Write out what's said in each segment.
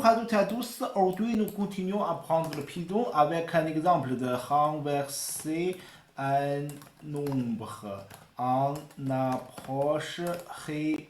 à toutes et à tous. Aujourd'hui, nous continuons à prendre le Python avec un exemple de renverser un nombre en approche récursive.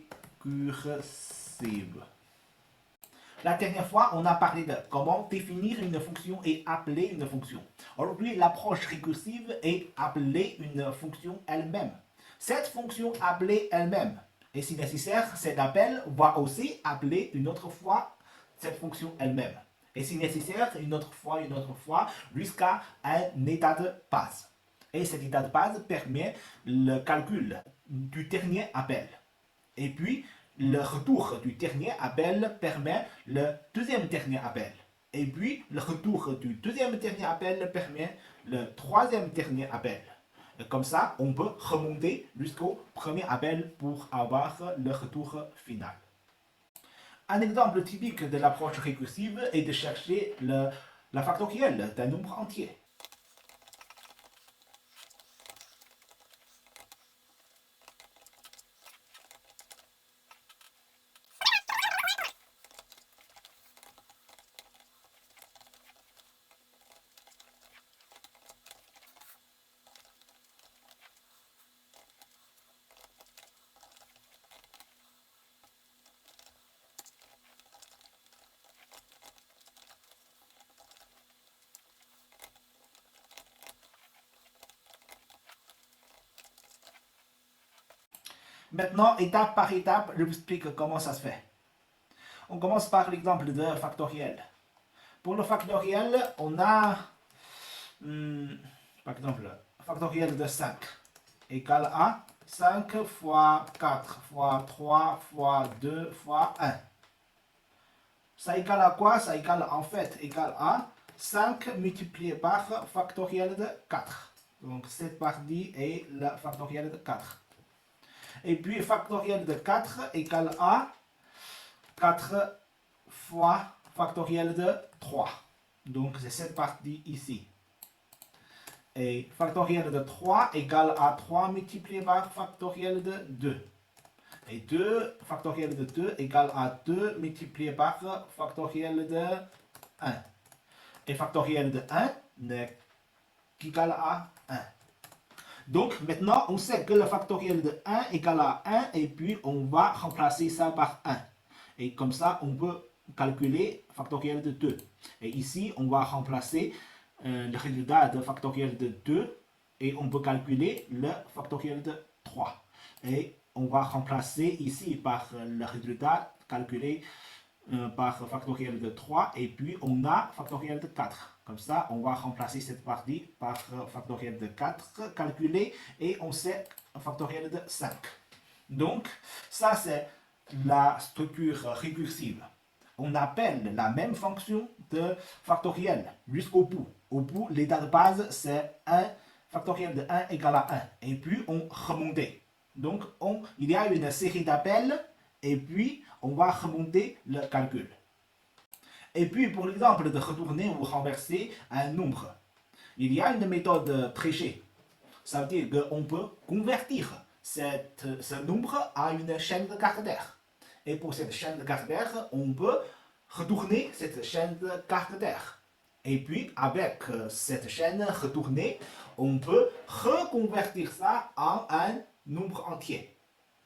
La dernière fois, on a parlé de comment définir une fonction et appeler une fonction. Aujourd'hui, l'approche récursive est appeler une fonction elle-même. Cette fonction appelée elle-même, et si nécessaire, cet appel va aussi appeler une autre fois cette fonction elle-même. Et si nécessaire, une autre fois, jusqu'à un état de base. Et cet état de base permet le calcul du dernier appel. Et puis, le retour du dernier appel permet le deuxième dernier appel. Et puis, le retour du deuxième dernier appel permet le troisième dernier appel. Et comme ça, on peut remonter jusqu'au premier appel pour avoir le retour final. Un exemple typique de l'approche récursive est de chercher la factorielle d'un nombre entier. Maintenant, étape par étape, je vous explique comment ça se fait. On commence par l'exemple de factoriel. Pour le factoriel, on a, par exemple, factoriel de 5 égale à 5 fois 4 fois 3 fois 2 fois 1. Ça égale à quoi? Ça égale en fait à 5 multiplié par factoriel de 4. Donc cette partie est le factoriel de 4. Et puis factoriel de 4 égale à 4 fois factoriel de 3. Donc c'est cette partie ici. Et factoriel de 3 égale à 3 multiplié par factoriel de 2. Et 2 factoriel de 2 égale à 2 multiplié par factoriel de 1. Et factoriel de 1 n'est qu'égal à 1. Donc maintenant, on sait que le factoriel de 1 égale à 1 et puis on va remplacer ça par 1. Et comme ça, on peut calculer factoriel de 2. Et ici, on va remplacer le résultat de factoriel de 2 et on peut calculer le factoriel de 3. Et on va remplacer ici par le résultat calculé par factoriel de 3 et puis on a factoriel de 4. Comme ça, on va remplacer cette partie par factoriel de 4 calculé et on sait factoriel de 5. Donc, ça c'est la structure récursive. On appelle la même fonction de factoriel jusqu'au bout. Au bout, l'état de base c'est 1, factoriel de 1 égale à 1. Et puis on remonte. Donc, il y a une série d'appels et puis on va remonter le calcul. Et puis pour l'exemple de retourner ou renverser un nombre, il y a une méthode trichée. Ça veut dire qu'on peut convertir ce nombre à une chaîne de caractères. Et pour cette chaîne de caractères, on peut retourner cette chaîne de caractères. Et puis avec cette chaîne retournée, on peut reconvertir ça en un nombre entier.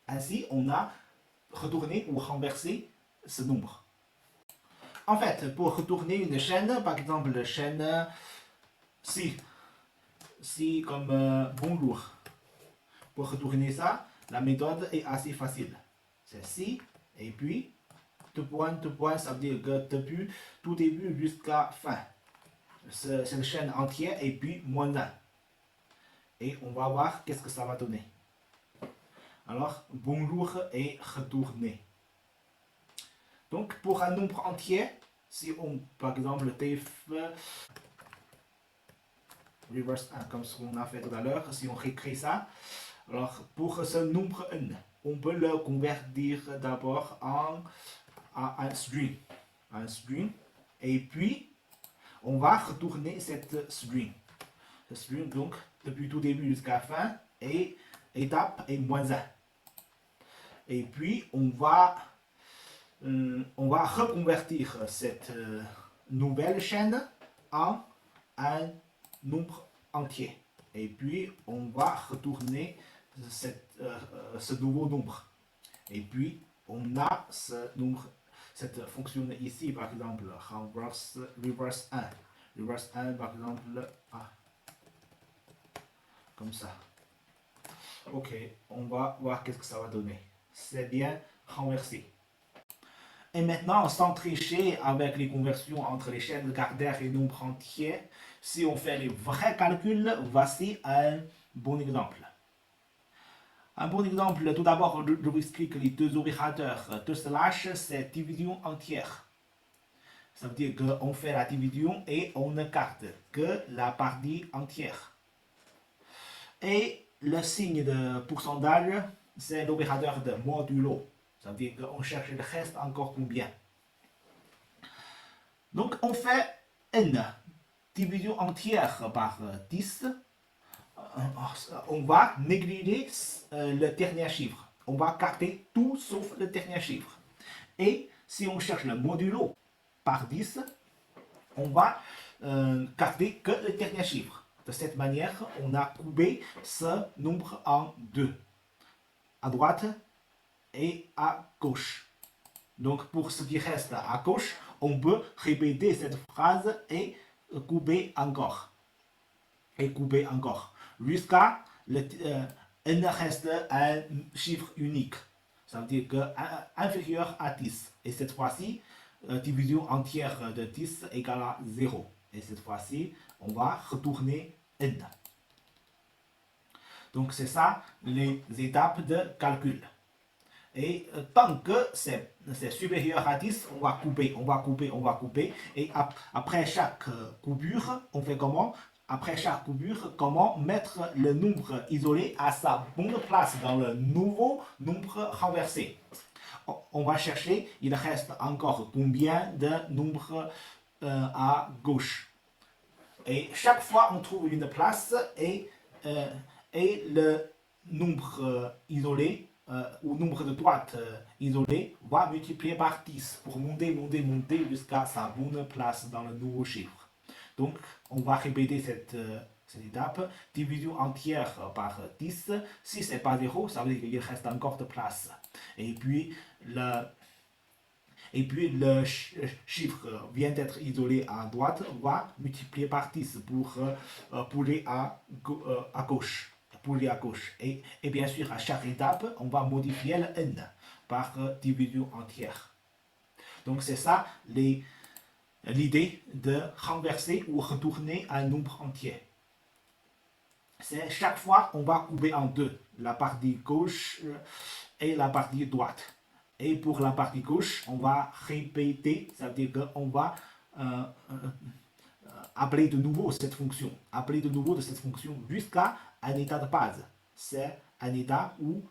Ainsi, on a retourné ou renversé ce nombre. En fait, pour retourner une chaîne, par exemple la chaîne si comme bonjour. Pour retourner ça, la méthode est assez facile. C'est si, et puis, tout point, ça veut dire que depuis tout début jusqu'à fin. C'est une chaîne entière et puis moins 1. Et on va voir qu'est-ce que ça va donner. Alors, bonjour et retourner. Donc, pour un nombre entier, si on, par exemple, reverse 1, comme ce qu'on a fait tout à l'heure, si on réécrit ça, alors pour ce nombre n, on peut le convertir d'abord en un string. Un string. Et puis, on va retourner cette string. Ce string, donc, depuis tout début jusqu'à la fin, et étape est moins 1. Et puis, on va on va reconvertir cette nouvelle chaîne en un nombre entier. Et puis, on va retourner ce nouveau nombre. Et puis, on a cette fonction ici, par exemple, reverse 1. Reverse 1, par exemple, comme ça. Ok, on va voir qu'est-ce que ça va donner. C'est bien renversé. Et maintenant, sans tricher avec les conversions entre les chaînes de caractères et nombres entiers, si on fait les vrais calculs, voici un bon exemple. Un bon exemple, tout d'abord, je vous explique les deux opérateurs. De slash, c'est division entière. Ça veut dire qu'on fait la division et on ne garde que la partie entière. Et le signe de pourcentage, c'est l'opérateur de modulo. Ça veut dire qu'on cherche le reste encore combien. Donc on fait n division entière par 10. On va négliger le dernier chiffre. On va garder tout sauf le dernier chiffre. Et si on cherche le modulo par 10, on va garder que le dernier chiffre. De cette manière, on a coupé ce nombre en deux, à droite et à gauche. Donc pour ce qui reste à gauche, on peut répéter cette phrase et couper encore. Et couper encore. Jusqu'à n reste un chiffre unique. Ça veut dire que inférieur à 10. Et cette fois-ci, division entière de 10 égale à 0. Et cette fois-ci, on va retourner n. Donc c'est ça les étapes de calcul. Et tant que c'est supérieur à 10, on va couper, on va couper, on va couper. Et après chaque coupure, on fait comment? Après chaque coupure, comment mettre le nombre isolé à sa bonne place dans le nouveau nombre renversé. On va chercher, il reste encore combien de nombres à gauche. Et chaque fois, on trouve une place et le nombre isolé ou nombre de droite isolé va multiplier par 10 pour monter, monter, monter jusqu'à sa bonne place dans le nouveau chiffre. Donc, on va répéter cette étape. Division entière par 10. Si ce n'est pas 0, ça veut dire qu'il reste encore de place. Et puis, le chiffre vient d'être isolé à droite, va multiplier par 10 pour aller à gauche. Pour aller à gauche. Et bien sûr, à chaque étape, on va modifier le n par division entière. Donc c'est ça l'idée de renverser ou retourner un nombre entier. C'est chaque fois, on va couper en deux, la partie gauche et la partie droite. Et pour la partie gauche, on va répéter, ça veut dire qu'on va appeler de nouveau cette fonction. Appeler de nouveau de cette fonction jusqu'à un état de base. C'est un état où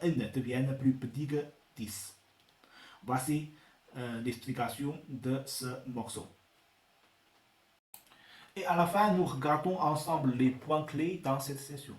n devient plus petit que 10. Voici l'explication de ce morceau. Et à la fin, nous regardons ensemble les points clés dans cette session.